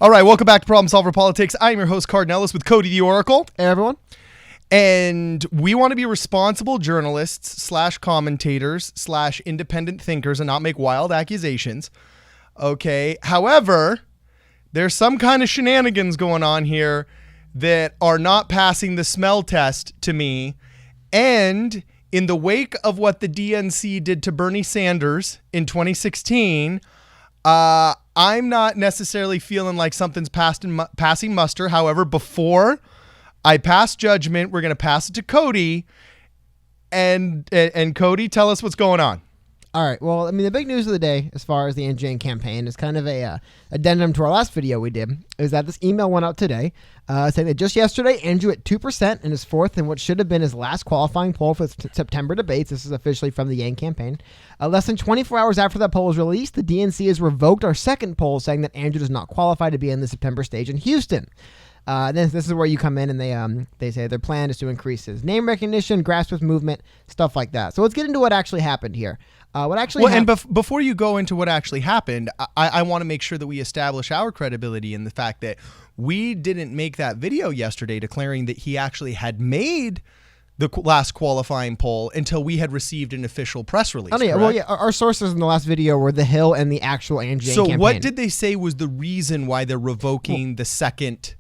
All right, welcome back to Problem Solver Politics. I'm your host, Cardinellis, with Cody the Oracle. Hey, everyone. And we want to be responsible journalists / commentators / independent thinkers and not make wild accusations. Okay. However, there's some kind of shenanigans going on here that are not passing the smell test to me. And in the wake of what the DNC did to Bernie Sanders in 2016, I'm not necessarily feeling like something's passing muster. However, before I pass judgment, we're going to pass it to Cody. And Cody, tell us what's going on. All right. Well, I mean, the big news of the day, as far as the NGN campaign, is kind of a addendum to our last video we did, is that this email went out today saying that just yesterday, Andrew at 2% in his fourth in what should have been his last qualifying poll for the September debates. This is officially from the Yang campaign. Less than 24 hours after that poll was released, the DNC has revoked our second poll, saying that Andrew does not qualify to be in the September stage in Houston. This is where you come in and they say their plan is to increase his name recognition, grassroots movement, stuff like that. So let's get into what actually happened here. Before you go into what actually happened, I want to make sure that we establish our credibility in the fact that we didn't make that video yesterday declaring that he actually had made the last qualifying poll until we had received an official press release. Oh, yeah. Well, yeah. Our sources in the last video were The Hill and the actual NGN campaign. So what did they say was the reason why they're revoking the second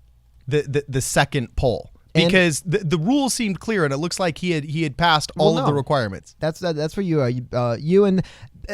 poll? Because the rules seemed clear, and it looks like he had passed all of the requirements. That's for you. You and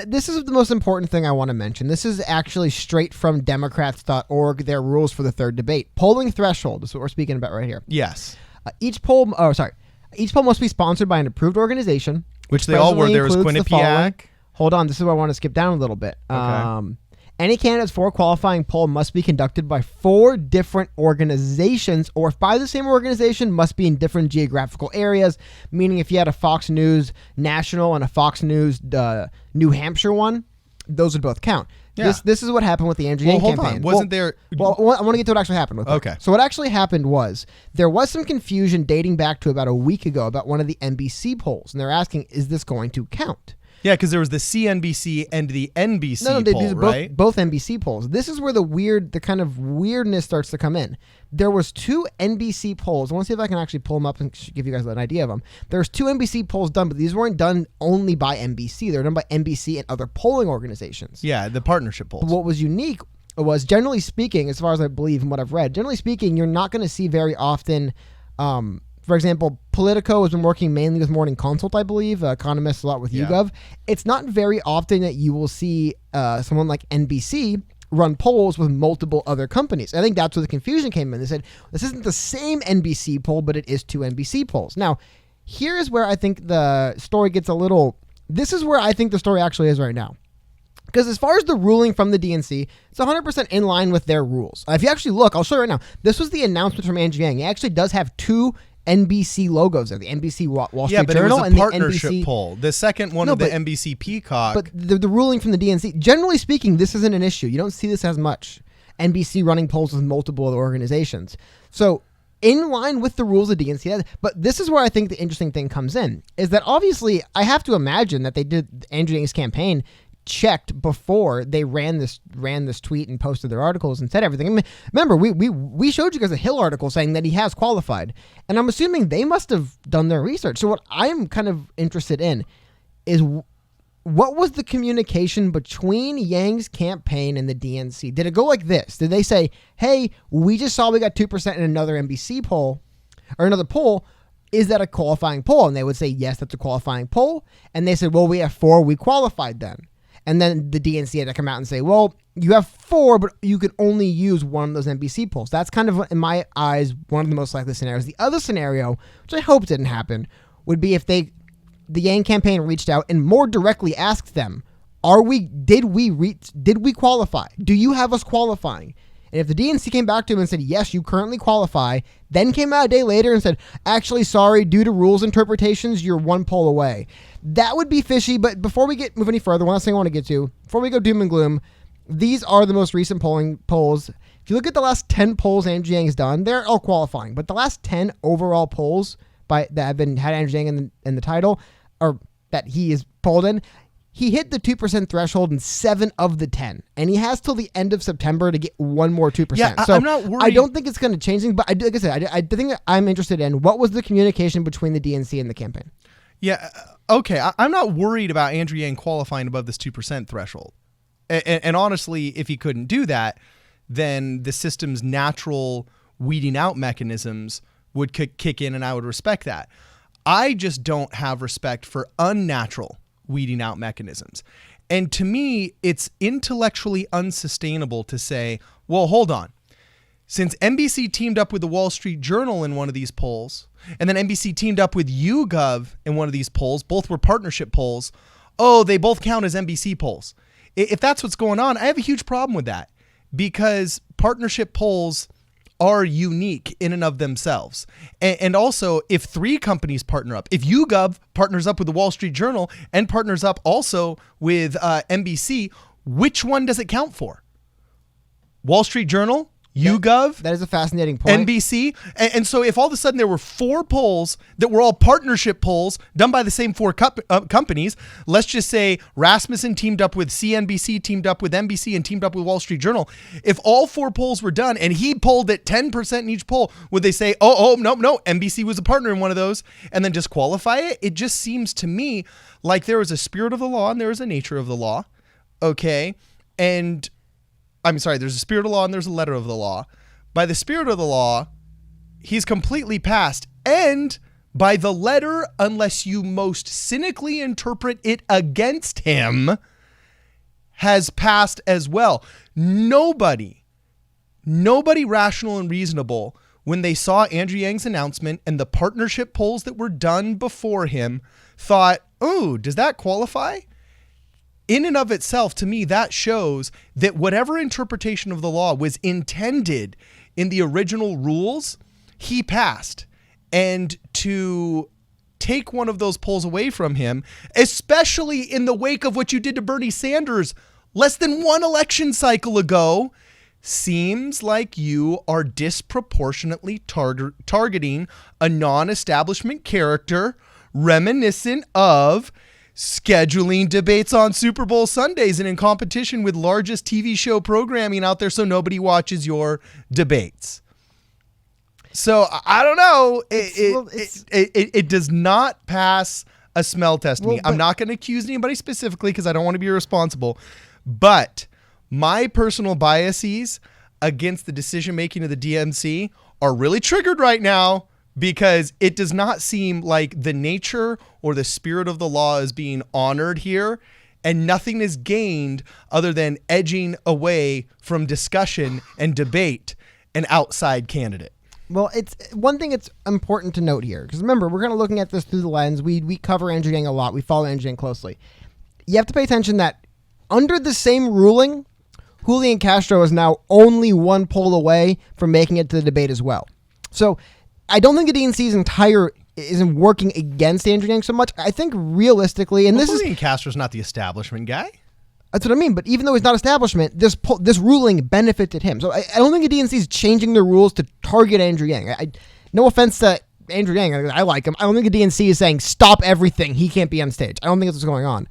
this is the most important thing I want to mention. This is actually straight from Democrats.org. Their rules for the third debate. Polling threshold is what we're speaking about right here. Yes. Each poll must be sponsored by an approved organization, which they all were. There was Quinnipiac. Hold on, this is where I want to skip down a little bit. Okay. Any candidates for a qualifying poll must be conducted by 4 different organizations, or if by the same organization, must be in different geographical areas, meaning if you had a Fox News National and a Fox News New Hampshire one, those would both count. Yeah. This is what happened with the Andrew Yang campaign. I want to get to what actually happened with it. Okay. So what actually happened was there was some confusion dating back to about a week ago about one of the NBC polls, and they're asking, is this going to count? Yeah, because there was the CNBC and the NBC poll, these are right? Both NBC polls. This is where the kind of weirdness starts to come in. There was 2 NBC polls. I want to see if I can actually pull them up and give you guys an idea of them. There's 2 NBC polls done, but these weren't done only by NBC. They were done by NBC and other polling organizations. Yeah, the partnership polls. But what was unique was, generally speaking, as far as I believe and what I've read, generally speaking, you're not going to see very often... for example, Politico has been working mainly with Morning Consult, I believe, economists a lot with YouGov. It's not very often that you will see someone like NBC run polls with multiple other companies. I think that's where the confusion came in. They said, this isn't the same NBC poll, but it is 2 NBC polls. Now, here's where I think the story gets a little... This is where I think the story actually is right now. Because as far as the ruling from the DNC, it's 100% in line with their rules. If you actually look, I'll show you right now. This was the announcement from Andrew Yang. He actually does have 2 NBC logos there, the NBC Wall Street Journal and the partnership poll. The second one of the NBC Peacock. But the ruling from the DNC, generally speaking, this isn't an issue. You don't see this as much. NBC running polls with multiple other organizations. So in line with the rules of DNC, but this is where I think the interesting thing comes in, is that obviously I have to imagine that they did Andrew Yang's campaign checked before they ran this tweet and posted their articles and said everything. I mean, remember, we showed you guys a Hill article saying that he has qualified, and I'm assuming they must have done their research. So what I'm kind of interested in is what was the communication between Yang's campaign and the DNC? Did it go like this? Did they say, hey, we just saw we got 2% in another NBC poll or another poll. Is that a qualifying poll? And they would say, yes, that's a qualifying poll. And they said, well, we have 4, we qualified then. And then the DNC had to come out and say, well, you have 4, but you can only use one of those NBC polls. That's kind of, in my eyes, one of the most likely scenarios. The other scenario, which I hope didn't happen, would be if the Yang campaign reached out and more directly asked them, did we qualify? Do you have us qualifying? And if the DNC came back to him and said, yes, you currently qualify, then came out a day later and said, actually, sorry, due to rules interpretations, you're 1 poll away. That would be fishy. But before we move any further, one last thing I want to get to, before we go doom and gloom, these are the most recent polls. If you look at the last 10 polls Andrew Yang has done, they're all qualifying. But the last 10 overall polls that have had Andrew Yang in the title, or that he is polled in, he hit the 2% threshold in 7 of the 10, and he has till the end of September to get one more 2%. Yeah, so I'm not worried. I don't think it's going to change things, but like I said, I think I'm interested in what was the communication between the DNC and the campaign. Yeah, okay. I'm not worried about Andrew Yang qualifying above this 2% threshold. And honestly, if he couldn't do that, then the system's natural weeding out mechanisms would kick in, and I would respect that. I just don't have respect for unnatural weeding out mechanisms. And to me, it's intellectually unsustainable to say, well, hold on. Since NBC teamed up with the Wall Street Journal in one of these polls, and then NBC teamed up with YouGov in one of these polls, both were partnership polls, they both count as NBC polls. If that's what's going on, I have a huge problem with that, because partnership polls are unique in and of themselves. And also, if 3 companies partner up, if YouGov partners up with the Wall Street Journal and partners up also with NBC, which one does it count for? Wall Street Journal? YouGov? That is a fascinating point. NBC? And so if all of a sudden there were 4 polls that were all partnership polls done by the same 4 companies, let's just say Rasmussen teamed up with CNBC, teamed up with NBC, and teamed up with Wall Street Journal. If all 4 polls were done and he polled at 10% in each poll, would they say, no, NBC was a partner in one of those, and then disqualify it? It just seems to me like there is a spirit of the law and there is a nature of the law. Okay. And I'm sorry, there's a spirit of the law and there's a letter of the law. By the spirit of the law, he's completely passed. And by the letter, unless you most cynically interpret it against him, has passed as well. Nobody rational and reasonable, when they saw Andrew Yang's announcement and the partnership polls that were done before him, thought, does that qualify? In and of itself, to me, that shows that whatever interpretation of the law was intended in the original rules, he passed. And to take one of those polls away from him, especially in the wake of what you did to Bernie Sanders less than 1 election cycle ago, seems like you are disproportionately targeting a non-establishment character reminiscent of scheduling debates on Super Bowl Sundays and in competition with largest TV show programming out there so nobody watches your debates. So I don't know. It does not pass a smell test to me. I'm not going to accuse anybody specifically because I don't want to be irresponsible. But my personal biases against the decision-making of the DNC are really triggered right now, because it does not seem like the nature or the spirit of the law is being honored here, and nothing is gained other than edging away from discussion and debate an outside candidate. Well, it's one thing it's important to note here, because remember, we're kind of looking at this through the lens. We cover Andrew Yang a lot. We follow Andrew Yang closely. You have to pay attention that under the same ruling, Julian Castro is now only 1 poll away from making it to the debate as well. So I don't think the DNC's isn't working against Andrew Yang so much. I think realistically, and Julian Castro's not the establishment guy. That's what I mean. But even though he's not establishment, this ruling benefited him. So I don't think the DNC is changing their rules to target Andrew Yang. No offense to Andrew Yang, I like him. I don't think the DNC is saying stop everything. He can't be on stage. I don't think that's what's going on.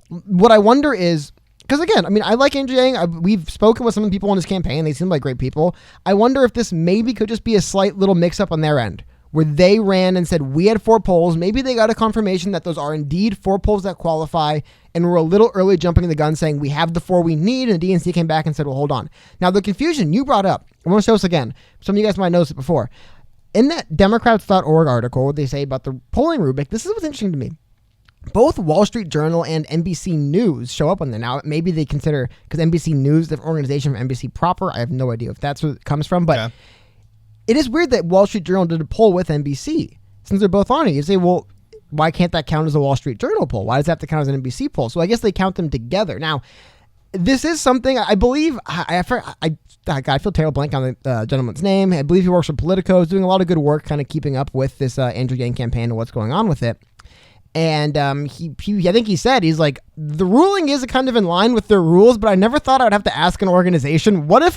What I wonder is, because again, I mean, I like Andrew Yang. We've spoken with some of the people on his campaign. They seem like great people. I wonder if this maybe could just be a slight little mix-up on their end, where they ran and said, we had 4 polls. Maybe they got a confirmation that those are indeed 4 polls that qualify, and we're a little early jumping the gun saying we have the 4 we need, and the DNC came back and said, well, hold on. Now, the confusion you brought up, I want to show us again. Some of you guys might notice it before. In that Democrats.org article, they say about the polling rubric, this is what's interesting to me. Both Wall Street Journal and NBC News show up on there. Now, maybe they consider, because NBC News, the organization from NBC proper, I have no idea if that's where it comes from, but It is weird that Wall Street Journal did a poll with NBC. Since they're both on it, you say, well, why can't that count as a Wall Street Journal poll? Why does that have to count as an NBC poll? So I guess they count them together. Now, this is something I believe, I feel terrible blank on the gentleman's name. I believe he works for Politico. He's doing a lot of good work kind of keeping up with this Andrew Yang campaign and what's going on with it. And I think he said, he's like, the ruling is kind of in line with their rules, but I never thought I would have to ask an organization, what if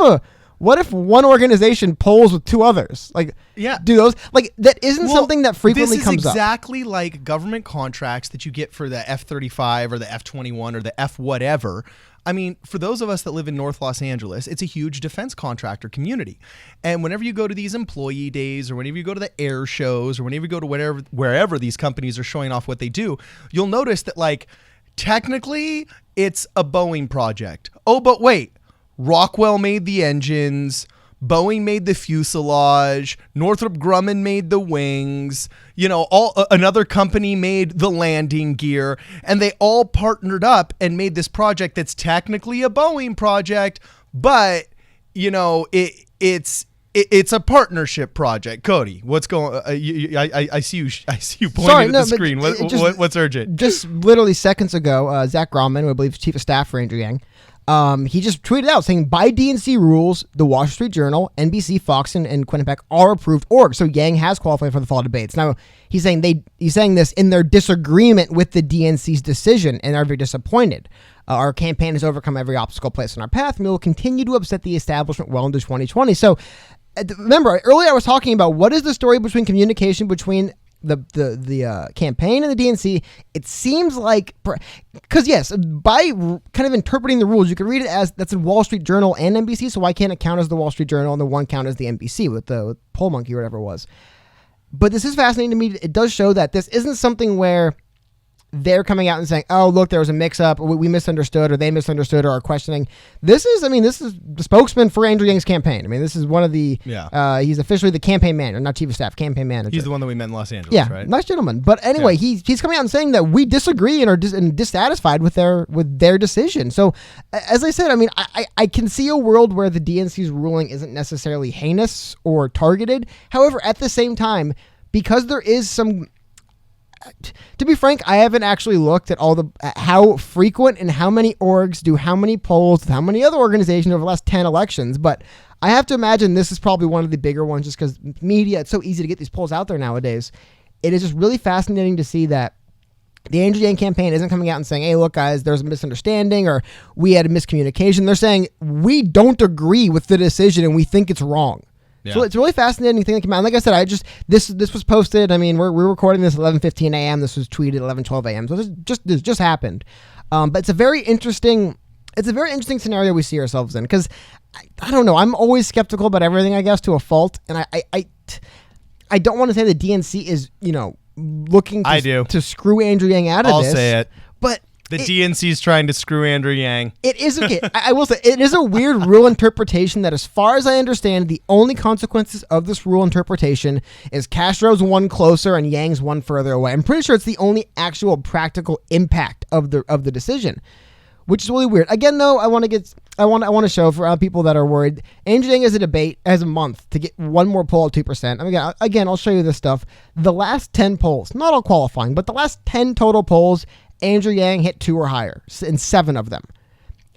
What if one organization polls with two others? Like, Yeah. do those like that isn't something that frequently comes up. This is exactly like government contracts that you get for the F-35 or the F-21 or the F whatever. I mean, for those of us that live in North Los Angeles, it's a huge defense contractor community. And whenever you go to these employee days or whenever you go to the air shows or whenever you go to wherever these companies are showing off what they do, you'll notice that, like, technically it's a Boeing project. Oh, but wait, Rockwell made the engines, Boeing made the fuselage, Northrop Grumman made the wings, another company made the landing gear, and they all partnered up and made this project that's technically a Boeing project, but it's a partnership project. Cody, what's going? I see you pointing at the screen. What's urgent? Just literally seconds ago, Zach Grauman, who I believe is chief of staff for Andrew Yang, he just tweeted out saying, by DNC rules, the Wall Street Journal, NBC, Fox, and Quinnipiac are approved orgs. So Yang has qualified for the fall debates. Now, he's saying this in their disagreement with the DNC's decision and are very disappointed. Our campaign has overcome every obstacle placed in our path, and we will continue to upset the establishment well into 2020. So remember, earlier I was talking about what is the story between communication between the campaign and the DNC. It seems like, because yes, by kind of interpreting the rules, you can read it as that's in Wall Street Journal and NBC. So why can't it count as the Wall Street Journal and the one count as the NBC with Poll Monkey or whatever it was? But this is fascinating to me. It does show that this isn't something where they're coming out and saying, oh, look, there was a mix-up, or we misunderstood, or they misunderstood, or are questioning. This is the spokesman for Andrew Yang's campaign. I mean, this is one of the, he's officially the campaign manager, not chief of staff, campaign manager. He's the one that we met in Los Angeles, right? Nice gentleman. But anyway, he's coming out and saying that we disagree and are dissatisfied with their decision. So, as I said, I mean, I can see a world where the DNC's ruling isn't necessarily heinous or targeted. However, at the same time, because there is some... To be frank, I haven't actually looked at how frequent and how many orgs do how many polls with how many other organizations over the last 10 elections, but I have to imagine this is probably one of the bigger ones just because media, it's so easy to get these polls out there nowadays. It is just really fascinating to see that the Andrew Yang campaign isn't coming out and saying, hey, look, guys, there's a misunderstanding or we had a miscommunication. They're saying, we don't agree with the decision and we think it's wrong. Yeah. So it's a really fascinating thing that came out. And like I said, this was posted. I mean, we're recording this at 11:15 a.m. This was tweeted at 11:12 a.m. So this just happened. But it's a very interesting scenario we see ourselves in because I don't know. I'm always skeptical about everything, I guess, to a fault. And I don't want to say the DNC is looking to screw Andrew Yang out of this. I'll say it. But the DNC is trying to screw Andrew Yang. It is okay. I will say it is a weird rule interpretation that, as far as I understand, the only consequences of this rule interpretation is Castro's one closer and Yang's one further away. I'm pretty sure it's the only actual practical impact of the decision, which is really weird. Again, though, I want to show for people that are worried. Andrew Yang has a month to get one more poll at 2%. I mean, again, I'll show you this stuff. The last 10 polls, not all qualifying, but the last 10 total polls, Andrew Yang hit 2 or higher in 7 of them.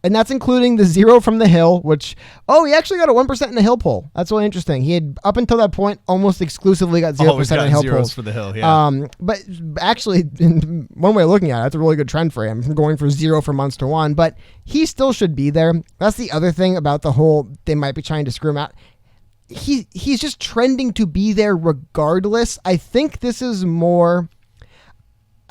And that's including the 0 from the Hill, which, he actually got a 1% in the Hill poll. That's really interesting. He had, up until that point, almost exclusively got 0% in the Hill polls. For the Hill, yeah. But actually, in one way of looking at it, that's a really good trend for him, from going from 0 for months to 1. But he still should be there. That's the other thing about the whole, they might be trying to screw him out. He's just trending to be there regardless. I think this is more...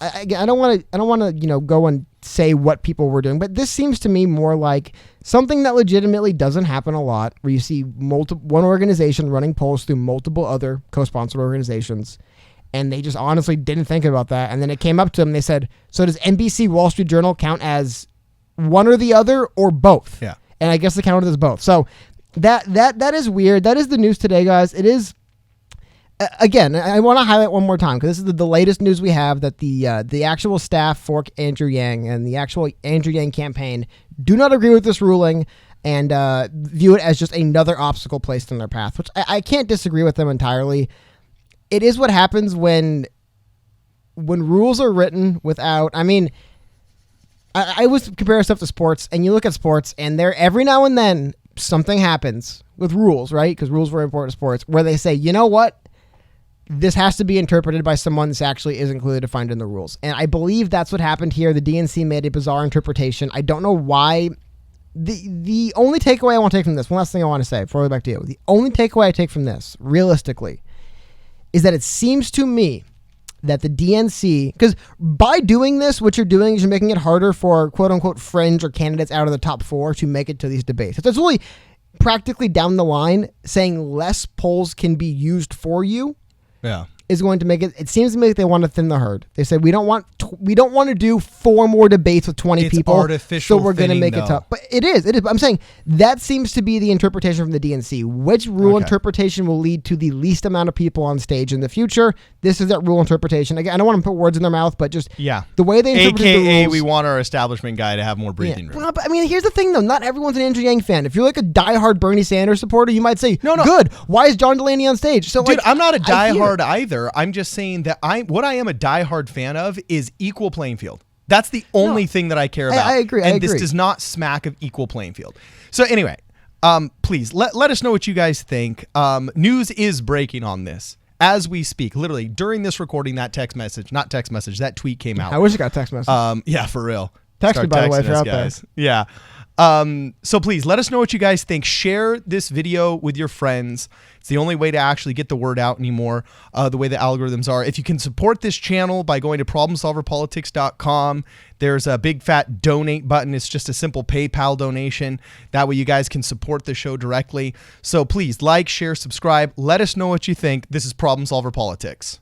I don't want to go and say what people were doing, but this seems to me more like something that legitimately doesn't happen a lot, where you see one organization running polls through multiple other co-sponsored organizations, and they just honestly didn't think about that. And then it came up to them, and they said, so does NBC Wall Street Journal count as one or the other or both? Yeah. And I guess they counted as both. So that is weird. That is the news today, guys. It is. Again, I want to highlight one more time because this is the latest news we have that the actual staff for Andrew Yang and the actual Andrew Yang campaign do not agree with this ruling and view it as just another obstacle placed in their path, which I can't disagree with them entirely. It is what happens when rules are written without... I mean, I always compare stuff to sports, and you look at sports, and there every now and then something happens with rules, right? Because rules are important to sports, where they say, you know what? This has to be interpreted by someone this actually isn't clearly defined in the rules. And I believe that's what happened here. The DNC made a bizarre interpretation. I don't know why the only takeaway I want to take from this, one last thing I want to say before we go back to you. The only takeaway I take from this, realistically, is that it seems to me that the DNC, because by doing this, what you're doing is you're making it harder for quote unquote fringe or candidates out of the top 4 to make it to these debates. So it's really practically down the line saying less polls can be used for you. Yeah. Is going to make it. It seems to me like they want to thin the herd. They said we don't want to do 4 more debates with 20 It's people. artificial So we're going to make it tough. But it is. But I'm saying that seems to be the interpretation from the DNC. Which rule interpretation will lead to the least amount of people on stage in the future? This is that rule interpretation. Again, I don't want to put words in their mouth, but just the way they interpret the rules. we want our establishment guy to have more breathing room. Well, but, I mean, here's the thing though. Not everyone's an Andrew Yang fan. If you're like a diehard Bernie Sanders supporter, you might say, "No, good. Why is John Delaney on stage?" So, dude, I'm not a diehard either. I'm just saying that what I am a diehard fan of is equal playing field. That's the only thing that I care about. I agree. And this does not smack of equal playing field. So anyway, please let us know what you guys think. News is breaking on this as we speak. Literally during this recording, that that tweet came out. I wish I got a text message. Yeah, for real. Text me, by the way, if you're out there. Yeah. So please let us know what you guys think. Share this video with your friends. It's the only way to actually get the word out anymore, the way the algorithms are. If you can support this channel by going to problemsolverpolitics.com, there's a big fat donate button. It's just a simple PayPal donation. That way you guys can support the show directly. So please like, share, subscribe. Let us know what you think. This is Problem Solver Politics.